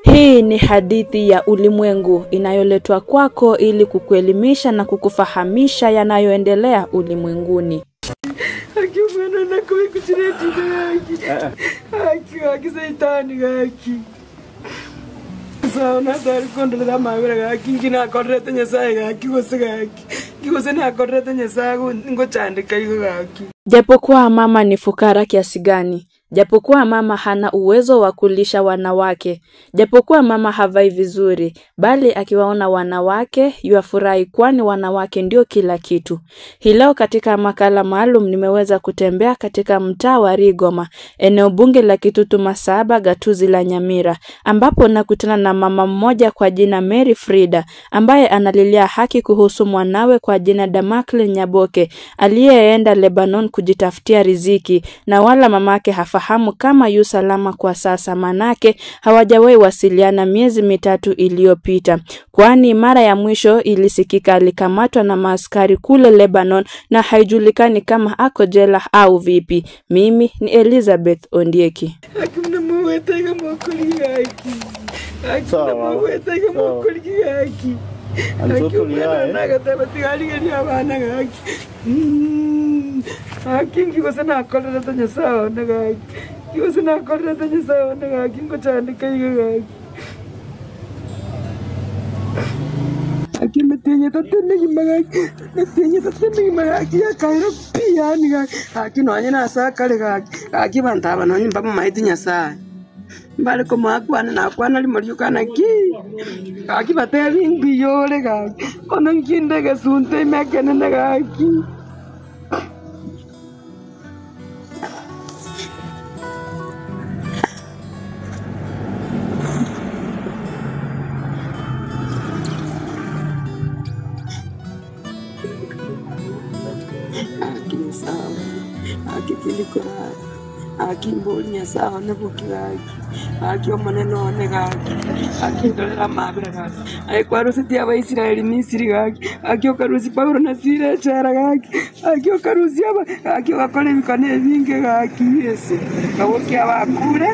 Hii ni hadithi ya ulimwengu inayoletwa kwako ili kukuelimisha na kukufahamisha yanayoendelea ulimwenguni. Japokuwa mama ni fukara kiasi gani, japokuwa mama hana uwezo wa kulisha wanawake, japokuwa mama havai vizuri, bali akiwaona wanawake yuafurahi, kwani wanawake ndio kila kitu. Hii leo katika makala maalum nimeweza kutembea katika mtaa wa Rigoma, eneo bunge la Kitutu Masaba, gatuzi la Nyamira, ambapo nakutana na mama mmoja kwa jina Mary Frida, ambaye analilia haki kuhusu mwanawe kwa jina Damakline Nyaboke, aliyeenda Lebanon kujitafutia riziki, na wala mamake hafahamu kama yu salama kwa sasa, manake hawajawahi wasiliana miezi 3 iliyopita, kwani mara ya mwisho ilisikika alikamatwa na maaskari kule Lebanon na haijulikani kama ako jela au vipi. Mimi ni Elizabeth Ondieki. Mbale ko makwana na kwana limoriukana ki bateli mbiyole ga kono nkinde ga sunte mekene na ga ki Akimbolinya sawa na bukiraki akio maneno negaki akindolera mabira gaki aikwarusi tia wa Israeli Misiri gaki akio karusi Paulo na Sila chara gaki akio karusi aba akio gakole bikane binge gaki Yesu kawokia bakure.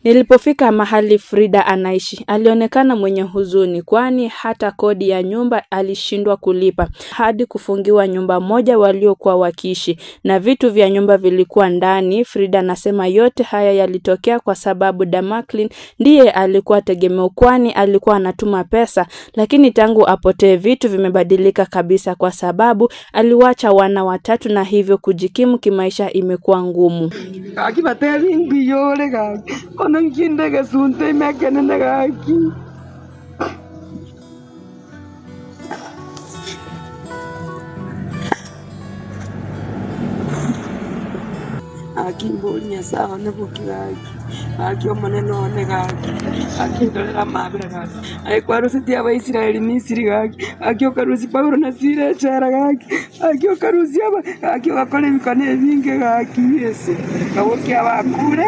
Nilipofika mahali Frida anaishi, alionekana mwenye huzuni, kwani hata kodi ya nyumba alishindwa kulipa, hadi kufungiwa nyumba moja waliokuwa wakiishi, na vitu vya nyumba vilikuwa ndani. Frida anasema yote haya yalitokea kwa sababu Damakline ndiye alikuwa tegemeo, kwani alikuwa anatuma pesa, lakini tangu apotee vitu vimebadilika kabisa, kwa sababu aliwacha wana 3 na hivyo kujikimu kimaisha imekuwa ngumu. Akibateli mbiyole ga kono nkinde ga sunte mekene na ga ki akimbolinya sawa na bukiraki akio maneno negaki akindolera mabira gaki aikwarusi tia wa Israeli Misiri gaki akio karusi Paulo na Sila chara gaki akio karusi aba akio gakole bikane binge gaki Yesu kawokia bakure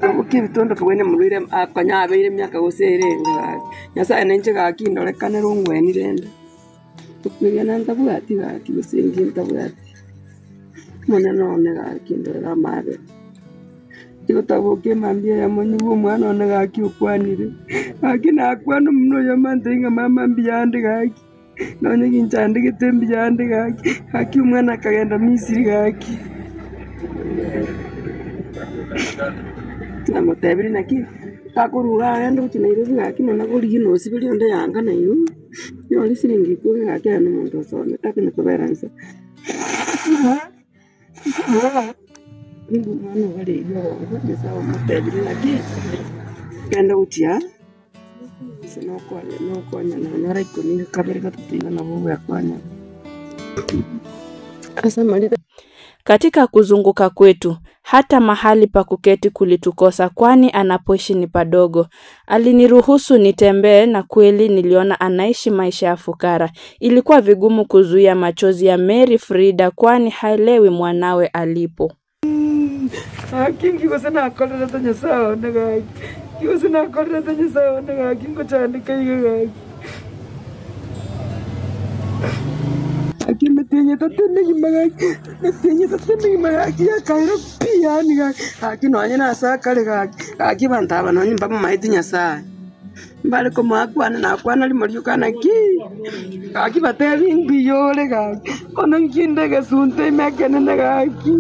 kawokia bitondo kabwene mulwire akanya abeire myaka goserenga Nyasaye nenje gaki ndorekane rungweni renda tukugena ntabwati gaki gosengi ntabwati maneno negaki ndolera mabira Tutaboke mambia ya mwenye mwana onega akiukwanire akina akwano mno yamandenga mama mbiyande gaki none ginchande gitembi yande gaki aki umwana kagenda Misiri gaki na motebiri naki takurura endo chinairobi gaki nona gori no sibiri onde yanga na yu yo lisiringi ko gaki ano muntu sone takine kuberansa mwana wale yo sawa motebiri naki kenda utia sino kwa na nora ikoni kabere katutinga na bubu ya kwanya asa malita. Katika kuzunguka kwetu, hata mahali pa kuketi kulitukosa, kwani anapoishi ni padogo. Aliniruhusu nitembee, na kweli niliona anaishi maisha ya fukara. Ilikuwa vigumu kuzuia machozi ya Mary Frida, kwani haelewi mwanawe alipo. Kingi wasana akolera tanya sawa naga wasana akolera tanya sawa naga kingo chande kai ga akime natinye tatene kimagaki ya kairo pia ni gaki nonye na sakale gaki bantaba nonye mbaba maiti nyasaye mbale ko makwana na kwana limoriyo kana ki gaki batebi mbiyole gaki ono nkinde gesunte imekene gaki.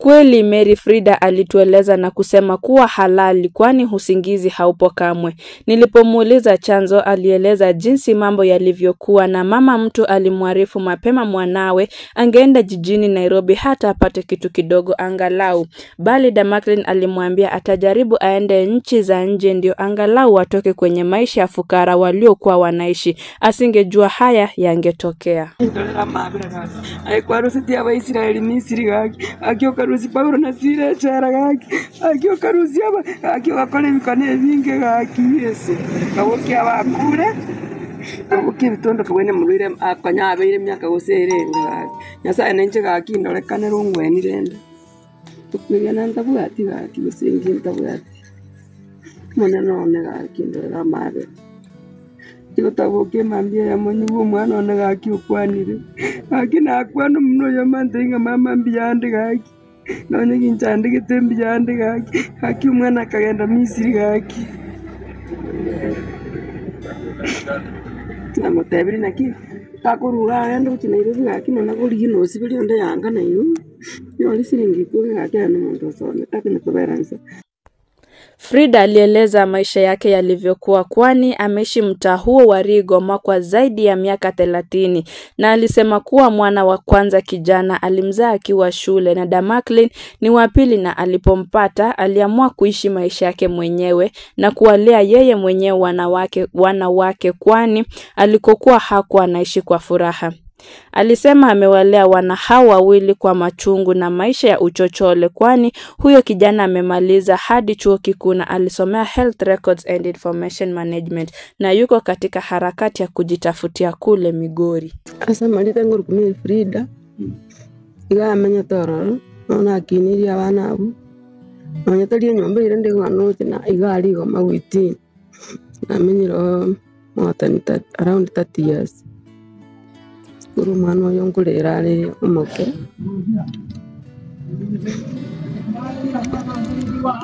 Kweli Mary Frida alitueleza na kusema kuwa halali kwani usingizi haupo kamwe. Nilipomuuliza chanzo alieleza jinsi mambo yalivyokuwa na mama mtu alimwarifu mapema mwanawe angeenda jijini Nairobi hata apate kitu kidogo angalau. Bali Damakline alimwambia atajaribu aende nchi za nje ndio angalau watoke kwenye maisha ya fukara waliokuwa wanaishi. Asingejua haya yangetokea. Karusi Paulo na sire chara gaki akio karusi aba akio akole bikane binge gaki yese kawoki abakure kawoki bitondo kabone mulire akanya abeire myaka goserenga gaki nyasaye nenje gaki ndorekane rungweni renda tukwiya nanda bwati gaki gosengi ntabwati mona none gaki ndora mabe tikotaboke mambia ya monyu mwana one gaki ukwanire gaki nakwano muno yamandenga mama mbiyande gaki none ginchande gitembi yande gaki umwana akagenda Misiri gaki namutebiri naki kakuruga agenda gukina Nairobi gaki nona gurigi nosibiri onde yanga nayo yoli siringi kuge gaki ano muntu osone takine kuberanza. Frida alieleza maisha yake yalivyokuwa kwani ameishi mtaa huo wa Rigoma kwa zaidi ya miaka 30 na alisema kuwa mwana wa kwanza kijana alimzaa akiwa shule na Damakline ni wa pili na alipompata aliamua kuishi maisha yake mwenyewe na kuwalea yeye mwenyewe wanawake kwani alikokuwa hakuwa anaishi kwa furaha. Alisema amewalea wana hao wawili kwa machungu na maisha ya uchochole kwani huyo kijana amemaliza hadi chuo kikuu na alisomea Health Records and Information Management na yuko katika harakati ya kujitafutia kule Migori. Asa malita nguru kumiri Frida iga amenya tororo nona akiniri abana abo nonye tari nyomba irende ngano na iga ari go magwiti amenyiro around 30 years. Guru mano yongurera ari umuke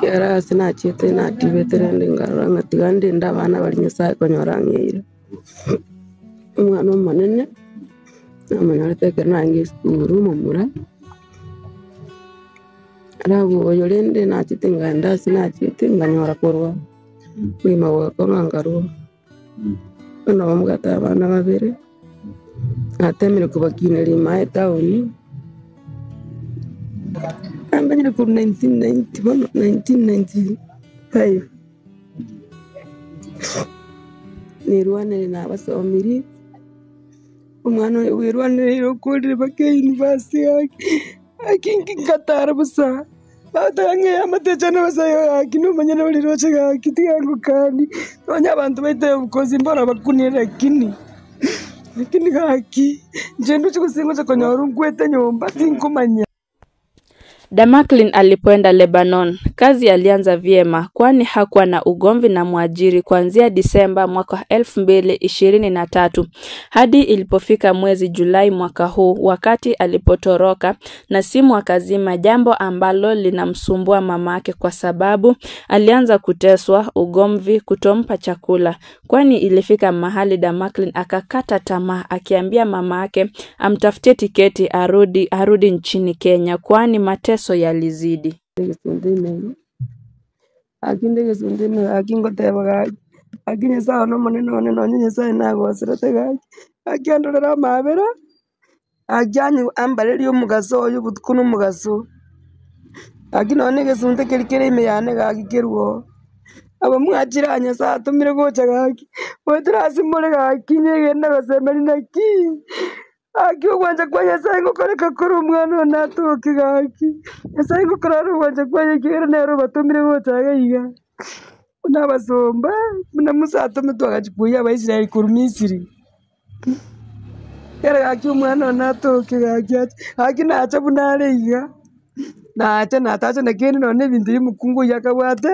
kera sinachite na tibetere ndingara ngatigande ndabana bari nyasaye konyorangire umwana manene namanyarete kana ngi skuru mumura arabu yorende nachite nganda sinachite nganyora korwa kwima wako ngangaro ono bamugata abana babere atemere kubakinira imae tauni ambanyire ku 1995 nirwane na basomiri umwana wirwane rokuri bake university akinki katara busa batange amatechana basa akino manyana bali roche gakitiyango kandi onya abantu baite ukozi mbora bakunira kini lakini gaki njendo chikusingo cha konyoro ngwete nyomba tinkumanya. Damakline alipoenda Lebanon, kazi alianza vyema kwani hakuwa na ugomvi na mwajiri kuanzia Disemba mwaka 2023 hadi ilipofika mwezi Julai mwaka huu wakati alipotoroka na simu akazima, jambo ambalo linamsumbua mamake kwa sababu alianza kuteswa, ugomvi, kutompa chakula kwani ilifika mahali Damakline akakata tamaa akiambia mamake amtafutie tiketi arudi nchini Kenya kwani mateso yalizidi. Akinde gesundeme akingoteba akinye sawa no moneno nyenye sawa nago asirate gaki akiandorera mabera ajyanyu ambareri umugaso uyu butkuno umugaso akinone gesunde kerikere imeyane gaki kerwo aba mwachiranya saa tumire gocha gaki wetrasi mure gaki nyegenda basemeri naki akio kwanja kwanya sango koreka kuru mwana natoke gaki sango koraro kwanja kwanya kigera nero batumire gocha gaiga unabasomba muna musato mutwaga chipuya abaisiraeli kuru Misiri kera gaki mwana natoke gaki akina acha bunariga na acha natacha nakeni none bintu yimukungu yakabwate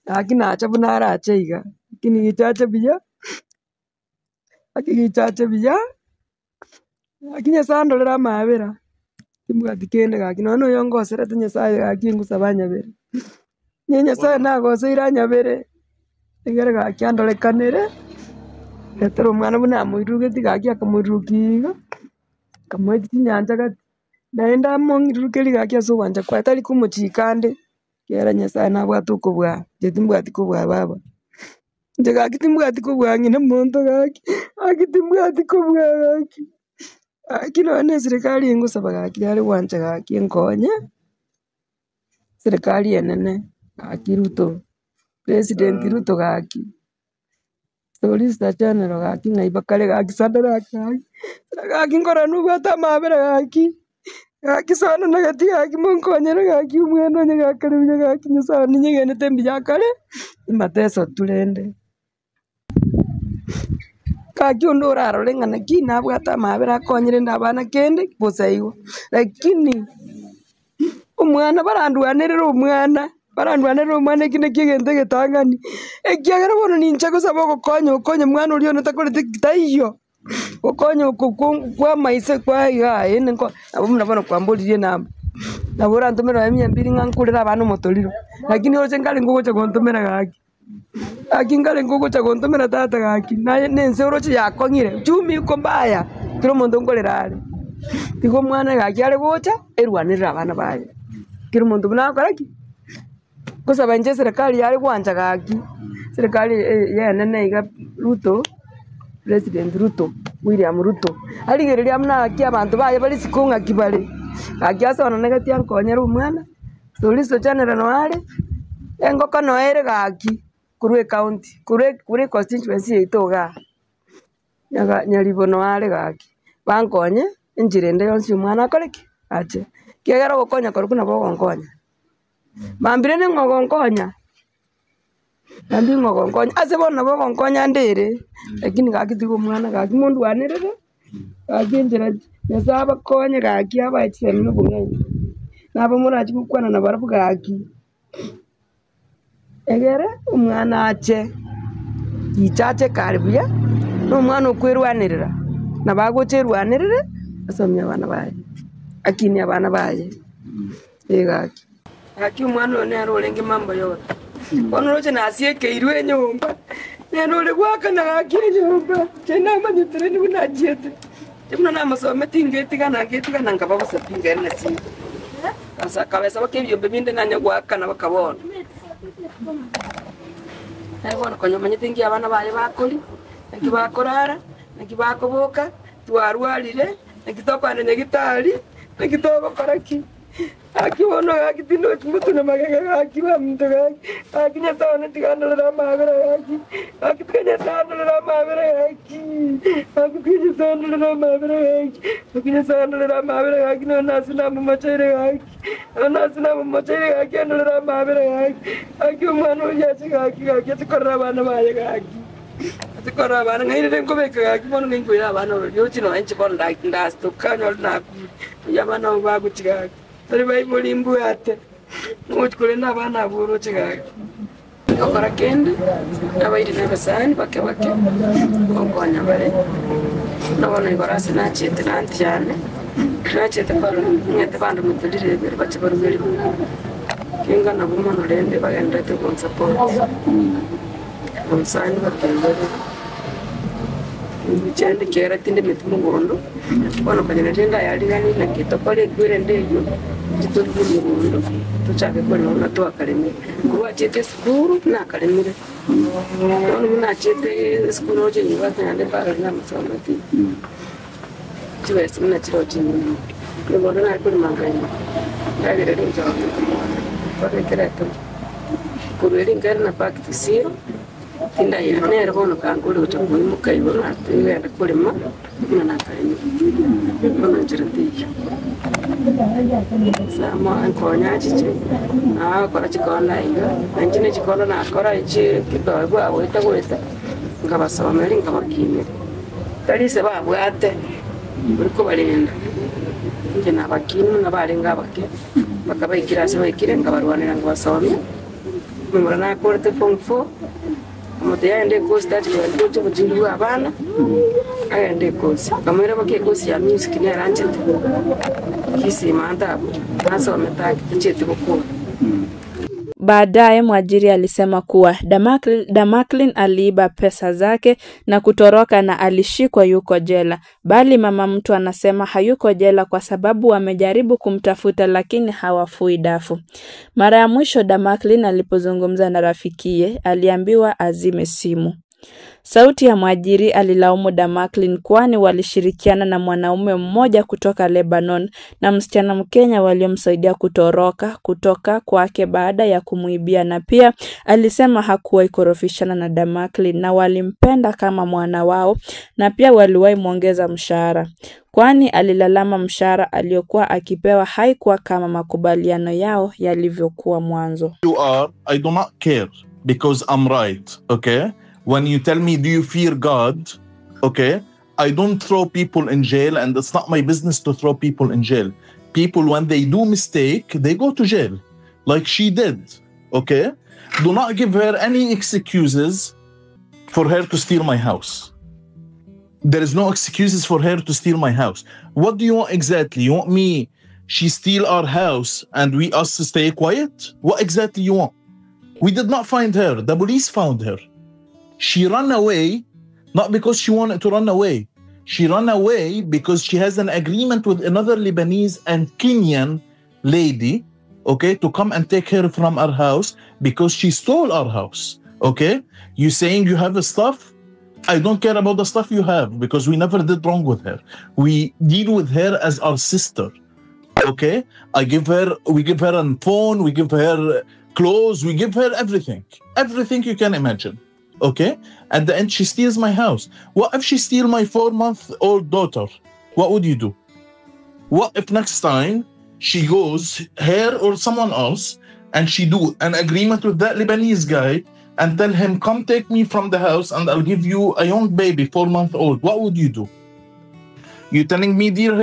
akina acha bunara achaiga kini itacha biya akigichache biya akinya sandolera mabera timbwati kende gaki nono yongosera tinyasaye gaki ngusaba nyabere nyasaye nagoseira nyabere egere gaki andorekanere etero omwana buna amoirugeti gaki akamoirukiga kamweti nyanja gati naenda mongirukeri gaki ase ogwancha kwaye tari kumuchikande kera nyasaye nabwate okobua timbwati kobua baba nche gaki timbwati kobua ng'ina monto gaki timbwati kobua gaki gaki nonye eserikali engosaba gaki are gwancha gaki enkonye serikali enene gaki Ruto President Ruto gaki Solicitor General gaki ng'aiba kare gaki Sadaraki gaki nkora nubwate amabera gaki sana nagati gaki monkonyere gaki omwana onye gakare buya gaki nyasaye ninyegenete mbuya kare mateso turende gaki onde orarore ng'a naki nabwate amabera akonyere nde abana kende bosa igo lakini omwana barandwanerera omwana eki naki egento egetang'ani ekiagera bono ninche gosaba okonye mwana oria one takorete taiyo okonye kwa maisa kwa iga ene nabo muna bono kwamboririe namba nabo orantomera 200 ng'a nkorera abana omotoriro lakini oroche nkare ngogocha gontomera gaki nkare ngogocha gontomera tata gaki na ense oroche yakong'ire chumi iko mbaya kero omonto nkorera are tiga omwana gaki are gocha erwanerera abana baye kero omonto buna akora ki gosaba inche serikali yare gwancha gaki serikali yenene iga Ruto President Ruto William Ruto arigereria muna gaki abanto baye bari siko ng'aki bare gaki ase bono negatia nkonyera omwana Solicitor General noare engoko noere gaki korwa county korwa constituency yaito iga nyaribo noare gaki bankonye enchera ende yonsi omwana akore ki ache kiagera ogokonya korwa nabo ogonkonya mambire ning'ogonkonya nambi ng'ogonkonya ase bono nabo ogonkonya ndere lakini gaki tiga omwana gaki mondwanerere gaki enchera nyasaye abakonye gaki abaechire na obong'aini nabo morachi gokwana na barabwo gaki egere omwana ache gichache kare buya na omwana okwerwanerera nabo agocha erwanerere asomia abana baye akinia abana baye gaki gaki omwana oyo nere orenge mambo yote bono oroche nasiekeirwe enyomba nere ore gwakana gaki enyomba chenamanyetire nibu nachiete buna namasometi ngetigana nkaba bosapi ngere nasi asa kabesa bakebyombe binde nanya gwakana bakabona bono konyamanyete ngi abana baye bakori naki bakorara naki bakoboka twarwarire naki tokwanda nyagitari naki togokoraki gaki bono gaki tinochi motuna magega gaki bamuntu gaki nyasaye netiganderera amabera gaki tiganyasanderera amabera gaki tiganyasanderera amabera gaki nyasanderera amabera gaki nonasi namumochaire gaki anderera amabera gaki omwana oyache gaki atikorera abana baye gaki atikorera abana ng'airire nkobeka gaki bono ng'inkoire abana ororiochi noenche bono ndastuka nyori nakuri oya abana abo bagochi gaki tari baibori mbwate ngochikore n'abana abo oroche gaki okora kende abairi nebesani bake okonya bare nabono igora ase nachiete nantiane nachiete baro ng'ete bando motorire ebere bache barugeri kinga nabo mono rende bagendete gonsupport onsani bakendere chende kera tinde metu mugondo bono kanyene tenda yaligani na kitokole gwire ndeyo kituri mugondo tuchake kole na to akaremi kuwa chete skuru na akaremire bono muna chete skuru oje ni watu nande baro na masomati chiwesi muna chiro chini ni bono na kuli mangai ngagere njo bore kereto kurweli ngari na pakiti siro tinda ya nere bono kangule utangu imuka ibona tuyenda kulima na karimi bono njiratiyo sama ankonya chichi kora chikona iga anjine chikona na kora ichi kidogo aweta ngabasomera ngabakimira kalise babwate uriko barinda nje nabakimu nabarenga bake bakabaikira se baikire ngabarwanira ngabasomera mumura na korete form 4 Mute aende course that kwa ndio kujindu abana. Aende course. Kamera bake course ya music ni aranje. Kisi manda. Sasa wametaka kicheti kwa. Baadaye mwajiri alisema kuwa Damaklin aliiba pesa zake na kutoroka na alishikwa yuko jela. Bali mama mtu anasema hayuko jela kwa sababu wamejaribu kumtafuta lakini hawafui dafu. Mara ya mwisho Damaklin alipozungumza na rafikiye aliambiwa azime simu. Sauti ya mwajiri alilaumu Damaklin kwani walishirikiana na mwanaume mmoja kutoka Lebanon na msichana Mkenya waliomsaidia kutoroka kutoka kwake baada ya kumuibia, na pia alisema hakuwahi korofishana na Damaklin na walimpenda kama mwana wao na pia waliwahi muongeza mshahara, kwani alilalama mshahara aliyokuwa akipewa haikuwa kama makubaliano yao yalivyokuwa mwanzo. I do not care because I'm right, okay? When you tell me, do you fear God? Okay, I don't throw people in jail, and it's not my business to throw people in jail. People, when they do mistake, they go to jail, like she did. Okay, do not give her any excuses for her to steal my house. There is no excuses for her to steal my house. What do you want exactly? You want me, she steal our house and us to stay quiet? What exactly you want? We did not find her. The police found her. She ran away, not because she wanted to run away. She ran away because she has an agreement with another Lebanese and Kenyan lady, okay, to come and take her from our house because she stole our house, okay? You saying you have the stuff? I don't care about the stuff you have because we never did wrong with her. We deal with her as our sister, okay? We give her a phone, we give her clothes, we give her everything. Everything you can imagine. Okay, at the end she steals my house. What if she steal my 4-month-old daughter? What would you do? What if next time she goes, her or someone else, and she do an agreement with that Lebanese guy and tell him, come take me from the house and I'll give you a young baby, 4-month-old? What would you do? You telling me deal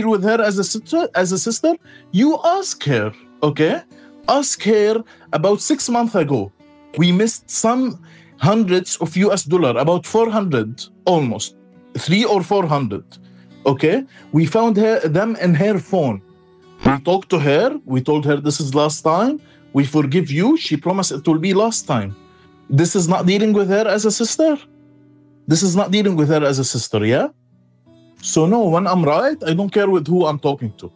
with her as a sister? You ask her, okay? Ask her. About 6 months ago, we missed some hundreds of US dollar, about 400, almost 300 or 400. Okay, we found them in her phone. We talked to her. We told her this is last time. We forgive you. She promised it will be last time. This is not dealing with her as a sister. This is not dealing with her as a sister. Yeah. So no, when I'm right, I don't care with who I'm talking to.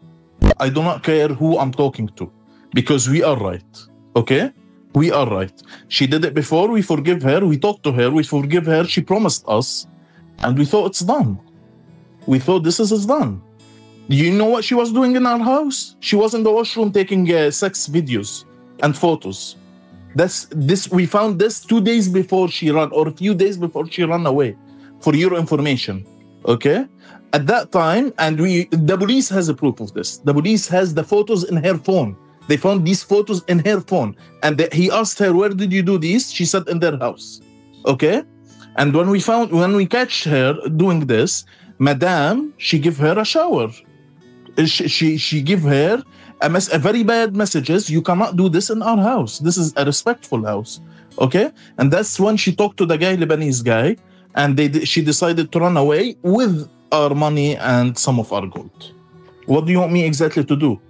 I do not care who I'm talking to because we are right. Okay. We are right. She did it before. We forgive her. We talked to her. We forgive her. She promised us. And we thought it's done. We thought this is done. Do you know what she was doing in our house? She was in the washroom taking sex videos and photos. We found this 2 days before she ran, or a few days before she ran away, for your information. Okay? At that time, and the police has a proof of this. The police has the photos in her phone. They found these photos in her phone. And he asked her, where did you do these? She said, in their house. Okay? And when we catch her doing this, Madame, she give her a shower. She give her a very bad messages. You cannot do this in our house. This is a respectful house. Okay? And that's when she talked to the Lebanese guy. And she decided to run away with our money and some of our gold. What do you want me exactly to do?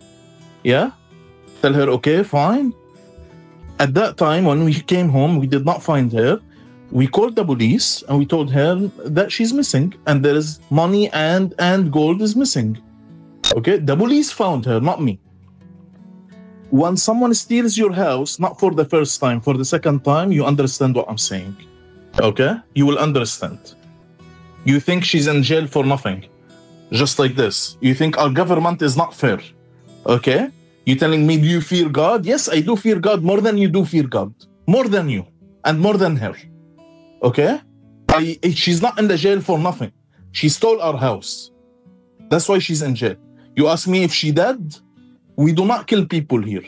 Yeah? Tell her, okay, fine. At that time, when we came home, we did not find her. We called the police and we told her that she's missing and there is money and gold is missing. Okay, the police found her, not me. When someone steals your house, not for the first time, for the second time, you understand what I'm saying. Okay, you will understand. You think she's in jail for nothing, just like this. You think our government is not fair. Okay. You telling me, do you fear God? Yes, I do fear God more than you do fear God. More than you and more than her. Okay? She's not in the jail for nothing. She stole our house. That's why she's in jail. You ask me if she dead? We do not kill people here.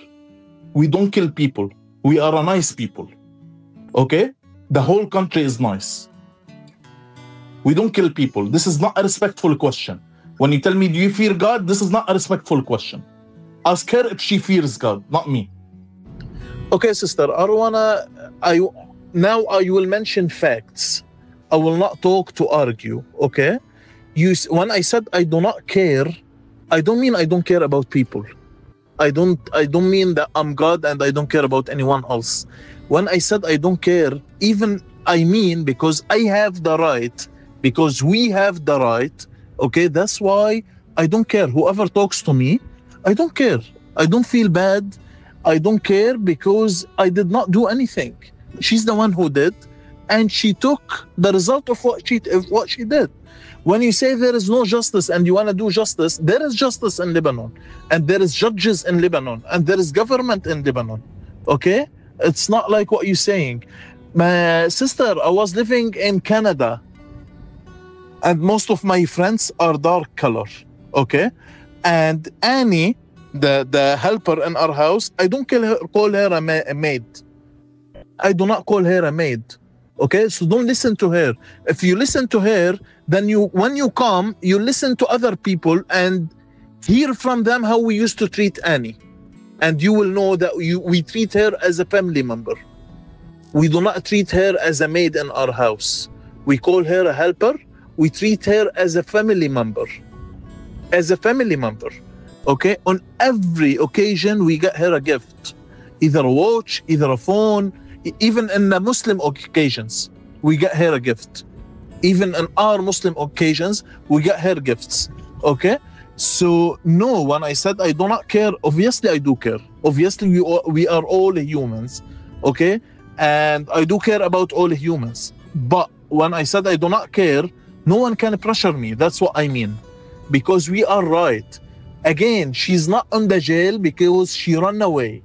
We don't kill people. We are a nice people. Okay? The whole country is nice. We don't kill people. This is not a respectful question. When you tell me, do you fear God? This is not a respectful question. Ask her if she fears God, not me. Okay, sister, now I will mention facts. I will not talk to argue, okay? When I said I do not care, I don't mean I don't care about people. I don't mean that I'm God and I don't care about anyone else. When I said I don't care, even I mean because I have the right, because we have the right, okay? That's why I don't care. Whoever talks to me, I don't care. I don't feel bad. I don't care because I did not do anything. She's the one who did, and she took the result of what she did. When you say there is no justice and you want to do justice, there is justice in Lebanon, and there is judges in Lebanon, and there is government in Lebanon, okay? It's not like what you're saying. My sister, I was living in Canada, and most of my friends are dark color, okay? And Annie, the helper in our house, I don't call her a maid. I do not call her a maid. Okay, so don't listen to her. If you listen to her, then when you come, you listen to other people and hear from them how we used to treat Annie. And you will know that we treat her as a family member. We do not treat her as a maid in our house. We call her a helper. We treat her as a family member. As a family member. Okay, on every occasion, we get her a gift. Either a watch, either a phone. Even in the Muslim occasions, we get her a gift. Even in our Muslim occasions, we get her gifts. Okay? So, no, when I said I do not care, obviously I do care. Obviously, we are all humans. Okay? And I do care about all humans. But when I said I do not care, no one can pressure me. That's what I mean. Because we are right. Again, she's not in the jail because she ran away.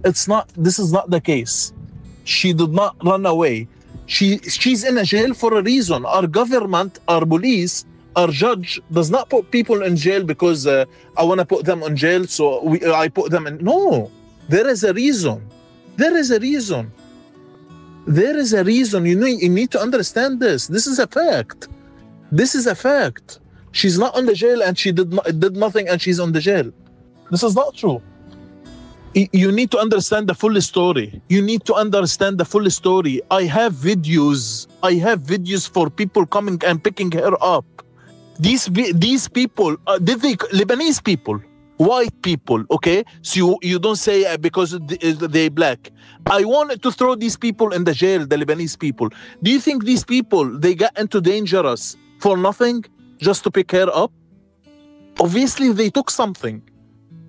This is not the case. She did not run away. She's in a jail for a reason. Our government, our police, our judge does not put people in jail because I want to put them in jail, so I put them in. No, there is a reason. There is a reason. There is a reason. You need to understand this. This is a fact. This is a fact. She's not in the jail and she did nothing and she's on the jail. This is not true. You need to understand the full story. You need to understand the full story. I have videos. I have videos for people coming and picking her up. These people, Lebanese people, white people, okay? So you don't say because they're black. I wanted to throw these people in the jail, the Lebanese people. Do you think these people, they got into dangerous for nothing? Just to pick her up? Obviously, they took something.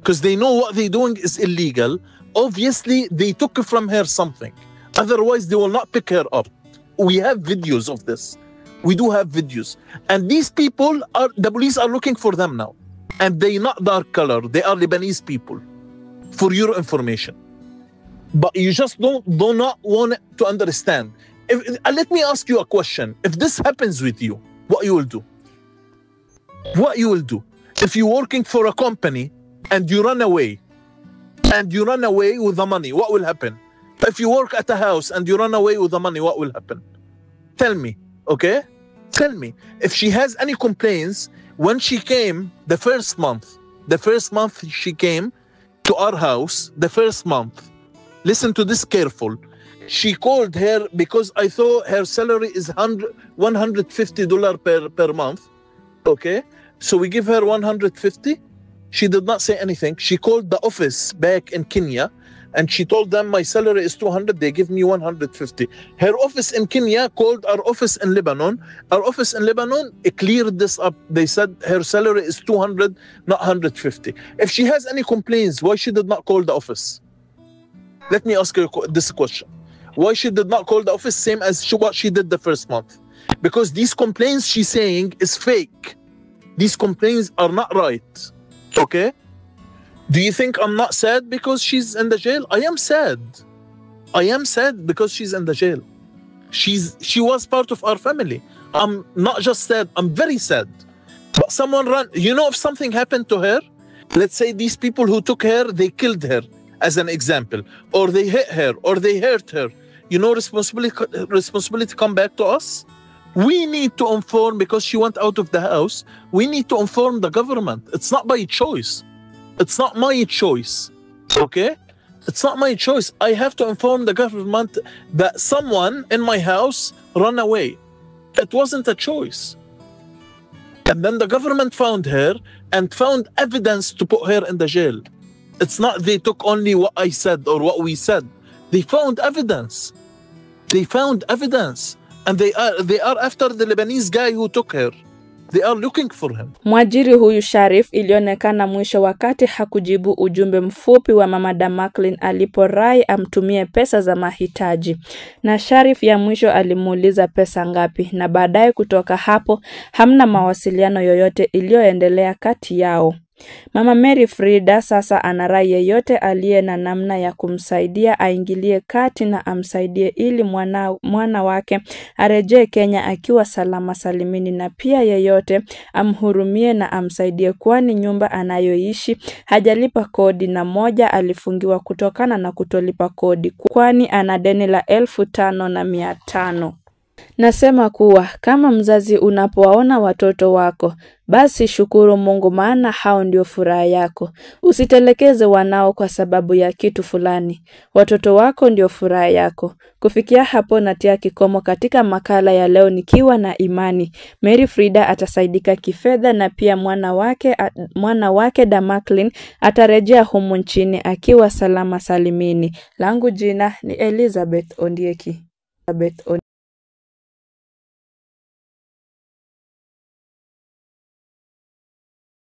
Because they know what they're doing is illegal. Obviously, they took from her something. Otherwise, they will not pick her up. We have videos of this. We do have videos. And these people, the police are looking for them now. And they're not dark color. They are Lebanese people. For your information. But you just do not want to understand. Let me ask you a question. If this happens with you, what you will do? What you will do? If you're working for a company and you run away, with the money, what will happen? If you work at a house and you run away with the money, what will happen? Tell me, okay? Tell me. If she has any complaints, when she came the first month she came to our house, the first month, listen to this careful. She called her because I thought her salary is $150 per month, okay? So we give her 150. She did not say anything. She called the office back in Kenya and she told them my salary is 200. They give me 150. Her office in Kenya called our office in Lebanon. Our office in Lebanon cleared this up. They said her salary is 200, not 150. If she has any complaints, why she did not call the office? Let me ask her this question. Why she did not call the office same as what she did the first month? Because these complaints she's saying is fake. These complaints are not right. Okay? Do you think I'm not sad because she's in the jail? I am sad. I am sad because she's in the jail. She was part of our family. I'm not just sad, I'm very sad. But someone ran, if something happened to her, let's say these people who took her, they killed her as an example, or they hit her, or they hurt her. Responsibility come back to us. We need to inform, because she went out of the house, we need to inform the government. It's not by choice. It's not my choice. Okay? It's not my choice. I have to inform the government that someone in my house ran away. It wasn't a choice. And then the government found her and found evidence to put her in the jail. It's not they took only what I said or what we said. They found evidence. They found evidence. And they are after the Lebanese guy who took her. They are looking for him. Mwajiri huyu Sharif ilionekana mwisho wakati hakujibu ujumbe mfupi wa mama Damaklin aliporai amtumie pesa za mahitaji. Na Sharif ya mwisho alimuuliza pesa ngapi, na baadaye kutoka hapo hamna mawasiliano yoyote iliyoendelea kati yao. Mama Mary Frida sasa anarai yeyote aliye na namna ya kumsaidia aingilie kati na amsaidie ili mwana wake arejee Kenya akiwa salama salimini, na pia yeyote amhurumie na amsaidie, kwani nyumba anayoishi hajalipa kodi na moja alifungiwa kutokana na kutolipa kodi, kwani ana deni la 5,500. Nasema kuwa kama mzazi unapowaona watoto wako, basi shukuru Mungu, maana hao ndio furaha yako. Usitelekeze wanao kwa sababu ya kitu fulani. Watoto wako ndio furaha yako. Kufikia hapo natia kikomo katika makala ya leo nikiwa na imani Mary Frida atasaidika kifedha, na pia mwana wake Damaklin atarejea humu nchini akiwa salama salimini. Langu jina ni Elizabeth Ondieki.